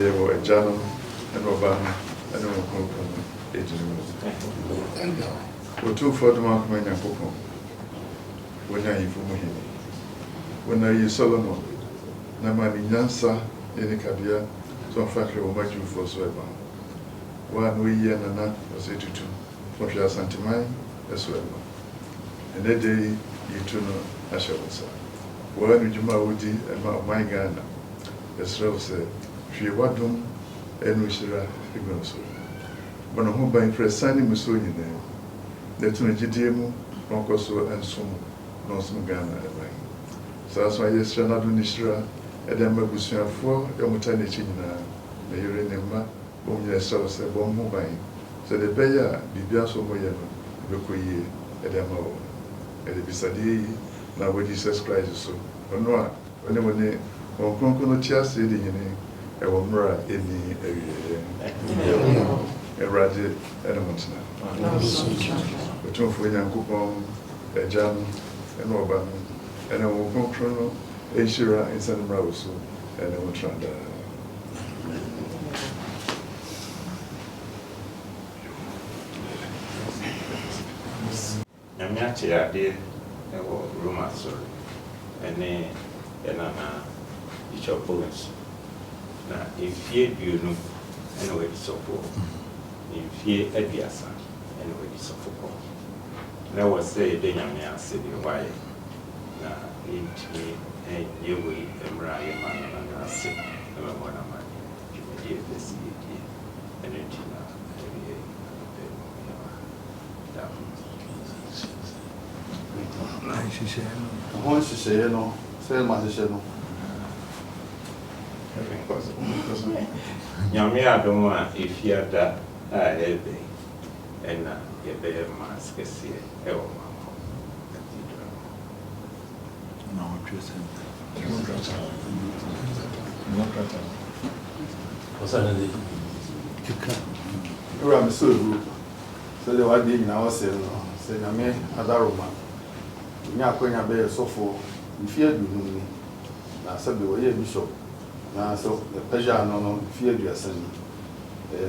Ewo ejano eno ba eno konko ejinu. Otumfuo de ma kuma Nyankopon. Wonya yifu mu hini. Wona yi Solomon na ma ni nyansa eni kabia so fakre wo majufo so eba. Wa no yi na na osetutu. Wo hwa santimai eso eba. Ene de yitu no ashawonsa. Wa no juma wodi e ma my Ghana. Esro se hwe wadom enu hira ignoso. Bono ho ban presani muso nyina. Netu gidie mu nkoso ensom no som Ghana eban. So yesra na do ni hira edem babusuafo emuta ne chi nyina na yure ne ma bom yesra se bom ho ban. So de beya bibia so mo ye no bekoyie edem ho. Ede bisade na wo Jesus Christ so. Ono a one woni onkonko no tiase de nyine ewo mra eni ewie. Erade enemontna. Otumfuo Nyankopon ejam ene oba no ene wo konkro no ehira insan mra wo so ene wo tranda. Nyamia chiade ewo Roma sorry. Ene na Bishop Opemsuo na efie duonu ene we sofo efie abiasa ene we sofo na wo say de nyame ase bi waye na enti yewe emra ye man na ase na mo na man ye desi ye ene tina ye no sei ma se no Nyame adoma efiada a ebe ena yebe mas kese ewo mako na otrese Osana de kika ura me so ru so de wadi nyina wo se no se nyame adaroma nya akonya be sofo ifie dunu ni na sabe wo ye bishop na so the peja no fie duasan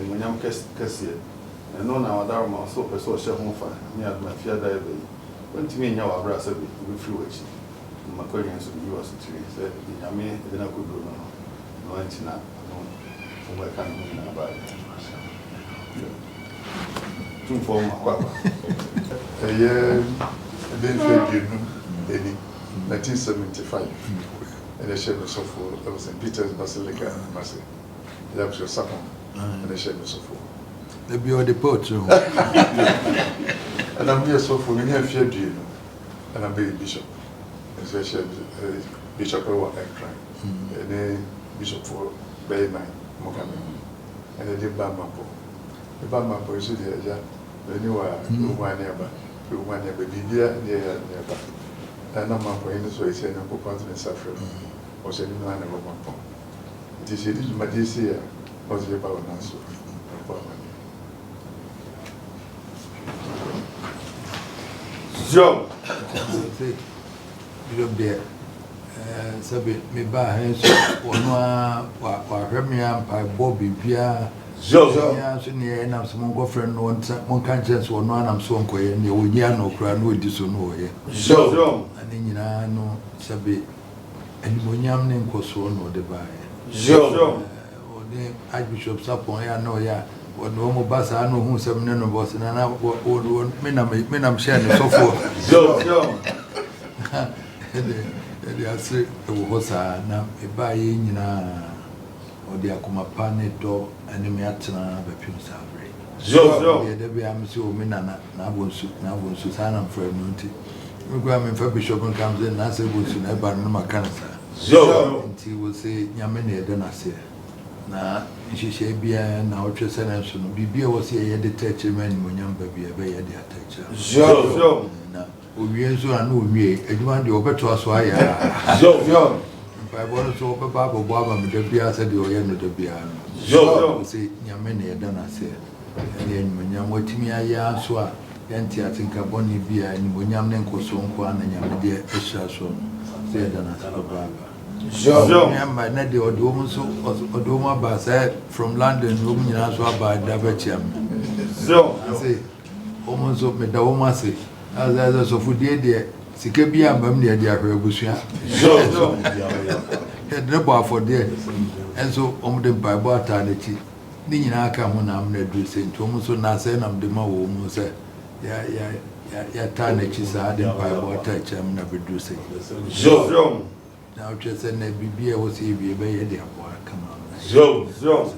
monyam kese no na wadaroma so peso hye ho fa me adma fie da ebe wontimi nya wa bra sabe be free wachi makonya so bi was to say nyame de na kodo no no antina no o kan no na ba Otumfuo ma kwa Eye den fe dienu eni 1975. And the shame so full. I was in Peter's Basilica, Massey. That was your second. And the shame so full. they be on the port too. And I'm here so full. We have fear, do you know? And I'm being bishop. Especially Bishop over extra. And then Bishop for Bay Nine, Mokame. And they did Bamako. The Bamako is here. When you are one nearby, Bibia nearby. And I'm not going to say, I'm going to suffer. Or say, no, I never want to. It is a little Madisia, was the power answer. Joe You there. Sabi me ba hen so ono a wa hwemi ampa Bobby bia Joe ya so ne na so mon girlfriend no mon kan chance ono anam so nkoye ne onya no kura no odi so no oye Joe ani nyina no sabi animonyam ne nkoso no de ba Joe oni Archbishop Sapon ya no ya ono mo basa no hu sem ne no boss na na me nam share no so for Joe Ele ase ewo hosa na eba ye nyina odi akoma pa ne do ene me atena ba pim sabre Joe ye de bia me se o me na bonsu sana mfra no nti me gwa me fa bishop nkam ze na se bonsu na eba no makansa Joe nti wo se nyame na ede na se na nhihye bia na otwe se na so no bibia wo se ye de teche mani monyam ba bia be ye de ateche Joe na owie so na owie adwuma de obeto aso aya Joe Bible so papa bobo aba me da bia se de oye no da bia Joe se nyame na yeda na se ene nyam watimi aya so a yanti atinka boni bia ni bonyam ne nkoso nko ana nyame de ehira so se yeda na se baba Remember, not the Odom so Odoma Basa from London, Roman so by Dabachiam. So, I say, almost up with the woman say, as a food dear, Sikabia, Mammy, dear Rebusia. Had the bar for dear, and so on the by Bartanity. Nina come when I'm not dressing to almost so not saying I'm the Mawo, say, yeah, Tanachis are the by Bartach, I'm never dressing. so, Now, just a baby, I was here, be a baby, come on. so.